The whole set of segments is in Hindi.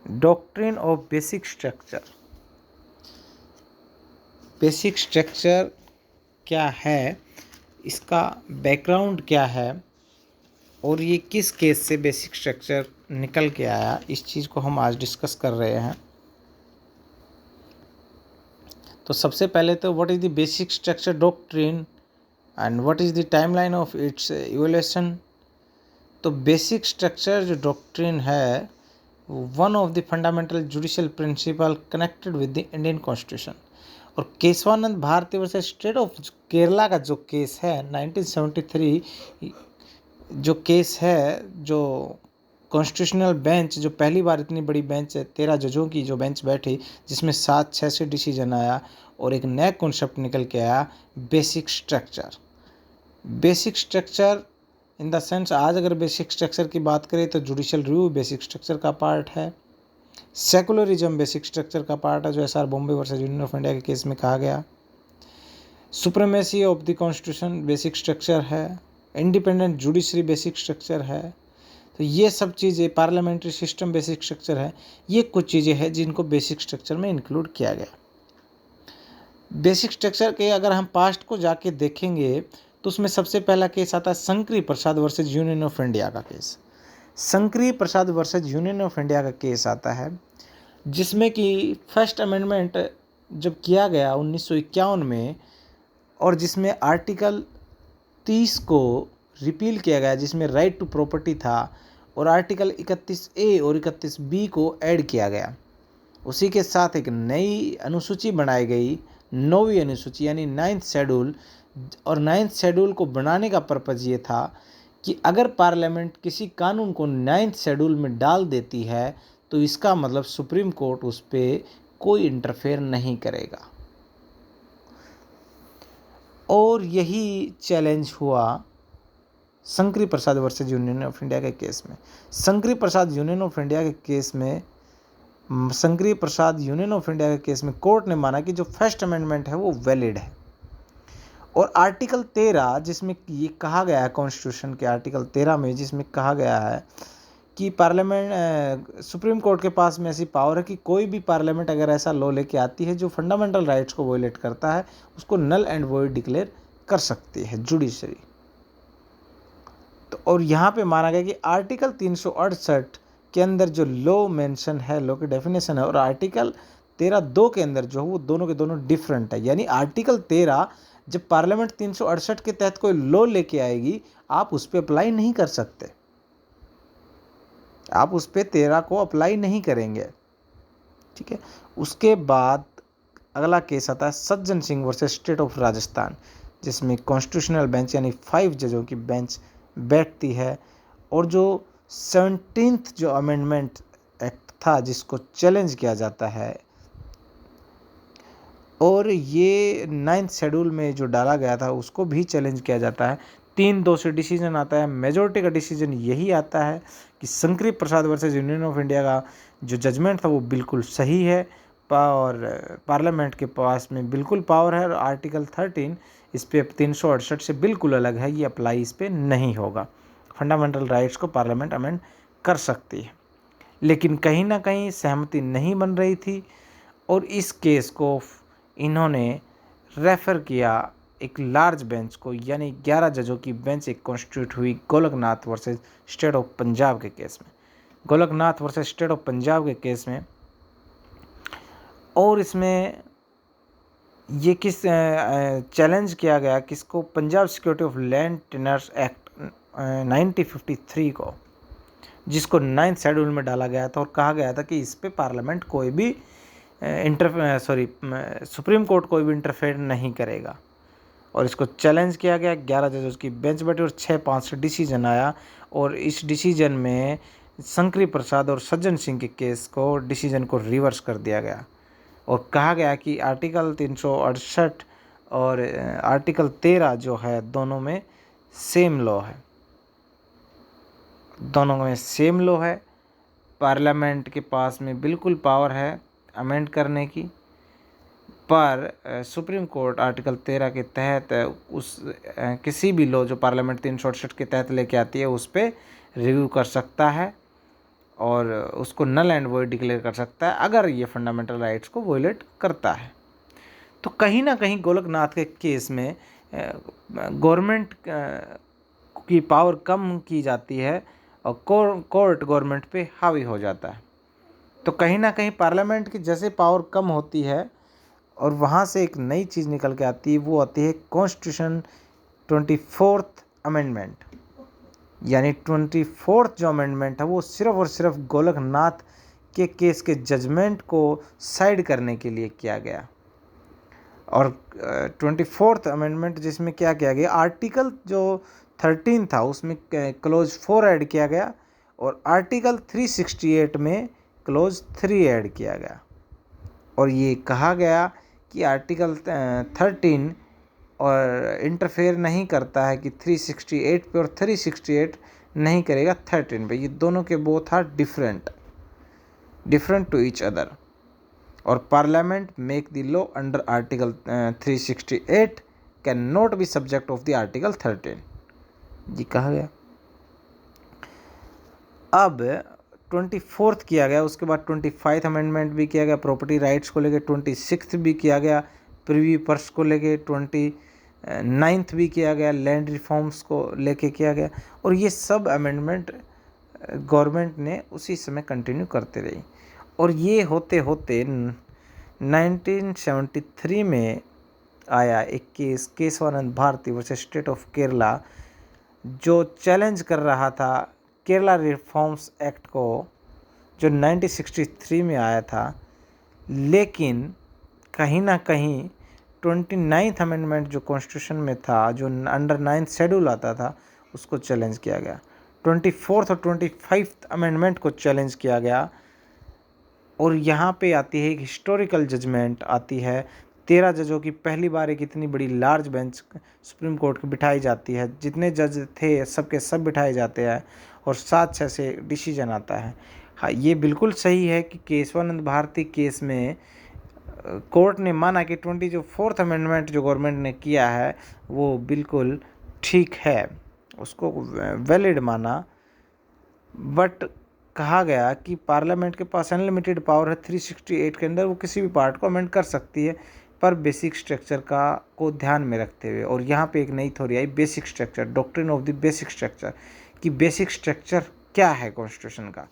Doctrine of basic structure. Basic structure क्या है, इसका बैकग्राउंड क्या है और ये किस केस से बेसिक स्ट्रक्चर निकल के आया, इस चीज़ को हम आज डिस्कस कर रहे हैं। तो सबसे पहले तो what is the basic structure doctrine and what is the timeline of its evolution. तो बेसिक स्ट्रक्चर जो डॉक्ट्रिन है, one of the fundamental judicial principle connected with the Indian constitution. और Kesavananda Bharati versus state of Kerala का जो केस है 1973, जो केस है, जो कॉन्स्टिट्यूशनल बेंच, जो पहली बार इतनी बड़ी बेंच है, 13 जजों की जो बेंच बैठी, जिसमें 7-6 से डिसीजन आया और एक नया कॉन्सेप्ट निकल के आया, basic structure. Basic structure in the sense, आज अगर बेसिक स्ट्रक्चर की बात करें तो जुडिशियल रिव्यू बेसिक स्ट्रक्चर का पार्ट है, सेकुलरिज्म बेसिक स्ट्रक्चर का पार्ट है, जो SR Bombay versus union of India के केस में कहा गया। Supremacy of the constitution basic structure है, इंडिपेंडेंट जुडिशरी बेसिक स्ट्रक्चर है। तो ये सब चीज़ें, पार्लियामेंट्री सिस्टम बेसिक स्ट्रक्चर है, ये कुछ चीज़ें हैं जिनको बेसिक स्ट्रक्चर में इंक्लूड किया गया। बेसिक स्ट्रक्चर के अगर हम पास्ट को जाके देखेंगे तो उसमें सबसे पहला केस आता है शंकरी प्रसाद वर्सेज यूनियन ऑफ इंडिया का case. Shankari Prasad versus union of India का केस आता है, जिसमें कि फर्स्ट अमेंडमेंट जब किया गया 1951 में, और जिसमें आर्टिकल 30 को रिपील किया गया, जिसमें राइट टू प्रॉपर्टी था, और आर्टिकल 31A और 31B को ऐड किया गया। उसी के साथ एक नई अनुसूची बनाई गई, 9वीं अनुसूची यानी 9th शेड्यूल। और 9th शेड्यूल को बनाने का पर्पज़ ये था कि अगर पार्लियामेंट किसी कानून को 9th शेड्यूल में डाल देती है तो इसका मतलब सुप्रीम कोर्ट उस पर कोई इंटरफेयर नहीं करेगा। और यही चैलेंज हुआ शंकरी प्रसाद वर्सेज यूनियन ऑफ इंडिया के केस में। शंकरी प्रसाद यूनियन ऑफ इंडिया के केस में शंकरी प्रसाद यूनियन ऑफ इंडिया के केस में कोर्ट ने माना कि जो फर्स्ट अमेंडमेंट है वो वैलिड है। और आर्टिकल 13 जिसमें ये कहा गया है, कॉन्स्टिट्यूशन के आर्टिकल 13 में जिसमें कहा गया है कि पार्लियामेंट, सुप्रीम कोर्ट के पास में ऐसी पावर है कि कोई भी पार्लियामेंट अगर ऐसा लॉ लेके आती है जो फंडामेंटल राइट्स को वॉयलेट करता है, उसको नल एंड वॉइड डिक्लेयर कर सकती है जुडिशरी। तो और यहाँ पे माना गया कि आर्टिकल 368 के अंदर जो लॉ मेंशन है, लॉ की डेफिनेशन है, और आर्टिकल 13(2) के अंदर जो है वो दोनों के दोनों डिफरेंट है। यानी आर्टिकल 13 जब पार्लियामेंट 368 के तहत कोई लॉ लेके आएगी, आप उस पर अप्लाई नहीं कर सकते, आप उस पर 13 को अप्लाई नहीं करेंगे। ठीक है। उसके बाद अगला केस आता है Sajjan Singh versus state of Rajasthan, जिसमें कॉन्स्टिट्यूशनल बेंच यानी 5 जजों की बेंच बैठती है, और जो 17th जो अमेंडमेंट एक्ट था जिसको चैलेंज किया जाता है, और ये 9th शेड्यूल में जो डाला गया था उसको भी चैलेंज किया जाता है। 3-2 से डिसीजन आता है। मेजॉरिटी का डिसीजन यही आता है कि शंकरी प्रसाद वर्सेज यूनियन ऑफ इंडिया का जो जजमेंट था वो बिल्कुल सही है, और पार्लियामेंट के पास में बिल्कुल पावर है, और आर्टिकल 13 इस पे 368 से बिल्कुल अलग है, ये अप्लाई इस पर नहीं होगा। फंडामेंटल राइट्स को पार्लियामेंट अमेंड कर सकती है। लेकिन कहीं ना कहीं सहमति नहीं बन रही थी, और इस केस को इन्होंने रेफ़र किया एक लार्ज बेंच को, यानी 11 जजों की बेंच एक कॉन्स्टिट्यूट हुई Golaknath versus state of Punjab के केस में। Golaknath versus state of Punjab के केस में, और इसमें ये किस चैलेंज किया गया किसको, Punjab security of land tenures act 1953 को, जिसको 9th शेड्यूल में डाला गया था, और कहा गया था कि इस पे पार्लियामेंट कोई भी सुप्रीम कोर्ट कोई भी इंटरफेयर नहीं करेगा। और इसको चैलेंज किया गया, 11 जजों की बेंच बैठी और 6-5 से डिसीजन आया, और इस डिसीजन में शंकरी प्रसाद और सज्जन सिंह के केस को, डिसीजन को रिवर्स कर दिया गया, और कहा गया कि आर्टिकल 368 और आर्टिकल 13 जो है दोनों में सेम लॉ है, दोनों में सेम लॉ है। पार्लियामेंट के पास में बिल्कुल पावर है अमेंड करने की, पर सुप्रीम कोर्ट आर्टिकल 13 के तहत उस किसी भी लॉ जो पार्लियामेंट 368 के तहत लेके आती है उस पर रिव्यू कर सकता है, और उसको नल एंड वॉइड डिक्लेयर कर सकता है अगर ये फंडामेंटल राइट्स को वोलेट करता है। तो कहीं ना कहीं गोलकनाथ के केस में गवर्नमेंट की पावर कम की जाती है और कोर्ट गवर्नमेंट पे हावी हो जाता है। तो कहीं ना कहीं पार्लियामेंट की जैसे पावर कम होती है और वहाँ से एक नई चीज़ निकल के आती है, वो आती है कॉन्स्टिट्यूशन 24th अमेंडमेंट। यानी 24th जो अमेंडमेंट है वो सिर्फ और सिर्फ गोलकनाथ के केस के जजमेंट को साइड करने के लिए किया गया। और 24th अमेंडमेंट जिसमें क्या किया गया, आर्टिकल जो 13 था उसमें क्लोज 4 ऐड किया गया और आर्टिकल 368 में क्लोज 3 ऐड किया गया। और ये कहा गया कि आर्टिकल 13 और इंटरफेयर नहीं करता है कि 368 पे, और 368 नहीं करेगा 13 पे। ये दोनों के both are different to each other. और parliament make the law under article 368 can not be subject of the article 13, ये कहा गया। अब 24th किया गया, उसके बाद 25th अमेंडमेंट भी किया गया प्रॉपर्टी राइट्स को लेके, 26th भी किया गया प्रीवी पर्स को लेके, 29th भी किया गया लैंड रिफॉर्म्स को लेके किया गया। और ये सब अमेंडमेंट गवर्नमेंट ने उसी समय कंटिन्यू करते रही। और ये होते होते 1973 में आया एक case, Keshavananda Bharati versus state of Kerala, जो चैलेंज कर रहा था केरला रिफॉर्म्स एक्ट को, जो 1963 में आया था। लेकिन कहीं ना कहीं 29th अमेंडमेंट जो कॉन्स्टिट्यूशन में था, जो अंडर 9th शेड्यूल आता था, उसको चैलेंज किया गया। 24th और 25th अमेंडमेंट को चैलेंज किया गया। और यहाँ पे आती है एक हिस्टोरिकल जजमेंट आती है। 13 जजों की पहली बार एक इतनी बड़ी लार्ज बेंच सुप्रीम कोर्ट की बिठाई जाती है, जितने जज थे सबके सब बिठाए जाते हैं और 7-6 से डिसीजन आता है। हाँ, ये बिल्कुल सही है कि केशवानंद भारती केस में कोर्ट ने माना कि 24th अमेंडमेंट जो गवर्नमेंट ने किया है वो बिल्कुल ठीक है, उसको वैलिड माना। बट कहा गया कि पार्लियामेंट के पास अनलिमिटेड पावर है 368 के अंदर, वो किसी भी पार्ट को अमेंड कर सकती है, पर बेसिक स्ट्रक्चर को ध्यान में रखते हुए। और यहाँ पे एक नई theory I, basic structure, doctrine of the basic structure, कि बेसिक स्ट्रक्चर क्या है कॉन्स्टिट्यूशन का।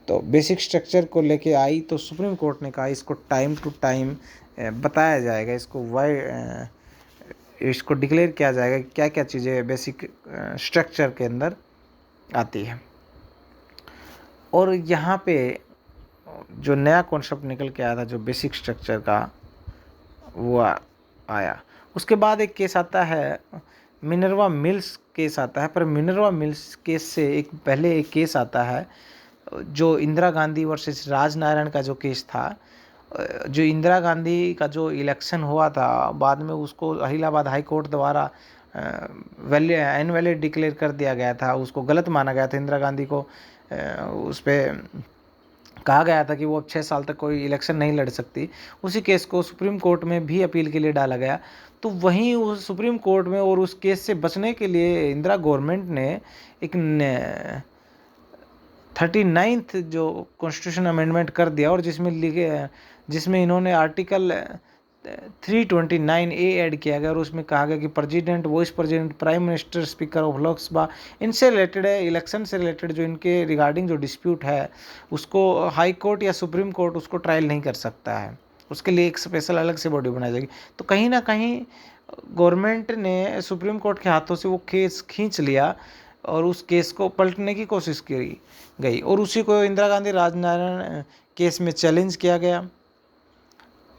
तो बेसिक स्ट्रक्चर को लेके आई तो सुप्रीम कोर्ट ने कहा इसको टाइम टू टाइम बताया जाएगा, इसको डिक्लेयर किया जाएगा कि क्या क्या चीज़ें बेसिक स्ट्रक्चर के अंदर आती है। और यहाँ पे जो नया कॉन्सेप्ट निकल के आया था जो बेसिक स्ट्रक्चर का, वो आया। उसके बाद एक केस आता है मिनर्वा मिल्स केस आता है। पर मिनर्वा मिल्स केस से पहले एक केस आता है जो इंदिरा गांधी वर्सेस राजनारायण का जो केस था। जो इंदिरा गांधी का जो इलेक्शन हुआ था, बाद में उसको इलाहाबाद हाई कोर्ट द्वारा इनवैलिड डिक्लेयर कर दिया गया था, उसको गलत माना गया था। इंदिरा गांधी को उस पर कहा गया था कि वो अब 6 साल तक कोई इलेक्शन नहीं लड़ सकती। उसी केस को सुप्रीम कोर्ट में भी अपील के लिए डाला गया। तो वहीं उस सुप्रीम कोर्ट में और उस केस से बचने के लिए इंदिरा गवर्नमेंट ने एक 39th जो कॉन्स्टिट्यूशन अमेंडमेंट कर दिया, और जिसमें इन्होंने आर्टिकल 329A ऐड किया गया। और उसमें कहा गया कि president, vice president, prime minister, speaker of Lok Sabha, इनसे रिलेटेड है, इलेक्शन से रिलेटेड जो इनके रिगार्डिंग जो डिस्प्यूट है, उसको हाई कोर्ट या सुप्रीम कोर्ट उसको ट्रायल नहीं कर सकता है, उसके लिए एक स्पेशल अलग से बॉडी बनाई जाएगी। तो कहीं ना कहीं गवर्नमेंट ने सुप्रीम कोर्ट के हाथों से वो केस खींच लिया और उस केस को पलटने की कोशिश की गई, और उसी को इंदिरा गांधी राजनारायण केस में चैलेंज किया गया।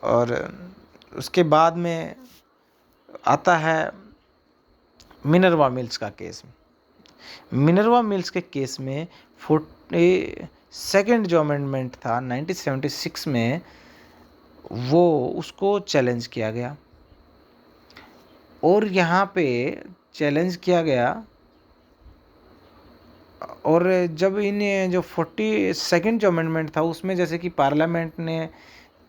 और उसके बाद में आता है मिनर्वा मिल्स का केस। मिनर्वा मिल्स के केस में 42nd जो अमेंडमेंट था 1976 में, वो उसको चैलेंज किया गया। और यहाँ पे चैलेंज किया गया, और जब इन जो 42nd जो अमेंडमेंट था उसमें जैसे कि पार्लियामेंट ने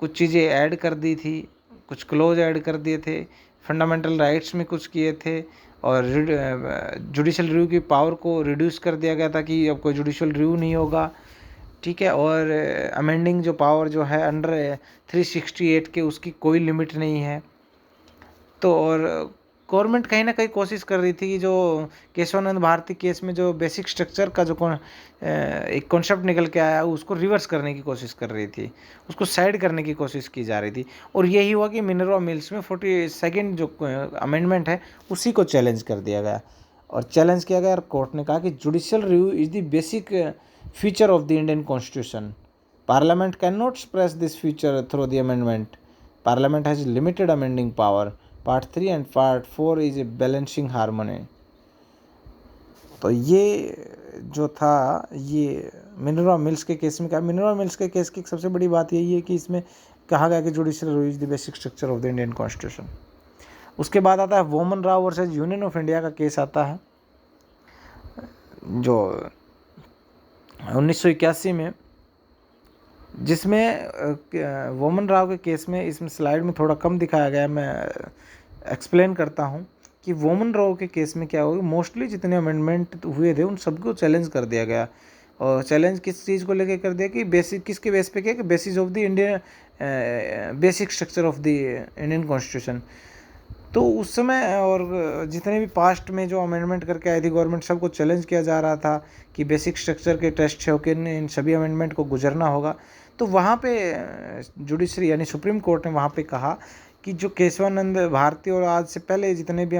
कुछ चीज़ें ऐड कर दी थी, कुछ क्लोज ऐड कर दिए थे, फंडामेंटल राइट्स में कुछ किए थे, और जुडिशल रिव्यू की पावर को रिड्यूस कर दिया गया था कि अब कोई जुडिशल रिव्यू नहीं होगा। ठीक है। और अमेंडिंग जो पावर जो है अंडर 368 के, उसकी कोई लिमिट नहीं है। तो और गवर्नमेंट कहीं ना कहीं कोशिश कर रही थी कि जो केशवानंद भारती केस में जो बेसिक स्ट्रक्चर का जो एक कॉन्सेप्ट निकल के आया, उसको रिवर्स करने की कोशिश कर रही थी, उसको साइड करने की कोशिश की जा रही थी। और यही हुआ कि मिनरवा मिल्स में 42nd जो अमेंडमेंट है उसी को चैलेंज कर दिया गया। और चैलेंज किया गया और कोर्ट ने कहा कि judicial review is the basic feature of the Indian constitution. Parliament can not express this feature through the amendment. Parliament has limited amending power. Part 3 and part 4 is a balancing harmony. तो ये जो था, ये मिनरवा मिल्स के केस में क्या, मिनरवा मिल्स के केस की सबसे बड़ी बात यही है कि इसमें कहा गया कि judicial review is the basic structure of the Indian constitution. उसके बाद आता है woman Rao versus union of India का केस आता है, जो 1981 में, जिसमें वोमन राव के केस में, इसमें स्लाइड में थोड़ा कम दिखाया गया है, मैं एक्सप्लेन करता हूँ कि वोमन राव के केस में क्या हुआ। मोस्टली जितने अमेंडमेंट हुए थे उन सबको चैलेंज कर दिया गया। और चैलेंज किस चीज़ को लेकर कर दिया कि बेसिक किसके बेस पे किया, कि basis of the Indian basic structure of the Indian constitution. तो उस समय और जितने भी पास्ट में जो अमेंडमेंट करके आई थी गवर्नमेंट, सबको चैलेंज किया जा रहा था कि बेसिक स्ट्रक्चर के टेस्ट से होकर इन सभी अमेंडमेंट को गुजरना होगा। तो वहाँ पे जुडिशरी यानी सुप्रीम कोर्ट ने वहाँ पे कहा कि जो केशवानंद भारती और आज से पहले जितने भी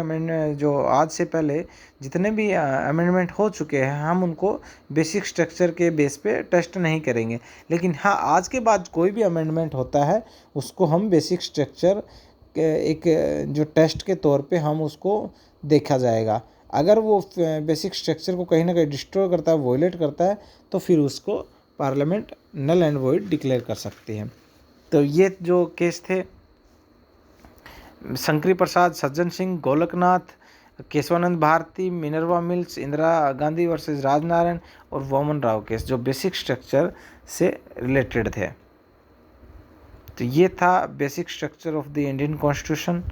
अमेंडमेंट हो चुके हैं, हम उनको बेसिक स्ट्रक्चर के बेस पे टेस्ट नहीं करेंगे। लेकिन हाँ, आज के बाद कोई भी अमेंडमेंट होता है उसको हम बेसिक स्ट्रक्चर एक जो टेस्ट के तौर पे हम उसको देखा जाएगा। अगर वो बेसिक स्ट्रक्चर को कहीं ना कहीं डिस्ट्रॉय करता है, वॉयलेट करता है, तो फिर उसको parliament null and void declare कर सकती है। तो ये जो केस थे, शंकरी प्रसाद, सज्जन सिंह, गोलकनाथ, केशवानंद भारती, मिनरवा मिल्स, इंदिरा गांधी वर्सेस राजनारायण और वोमन राव केस, जो बेसिक स्ट्रक्चर से रिलेटेड थे। तो ये था basic structure of the Indian constitution.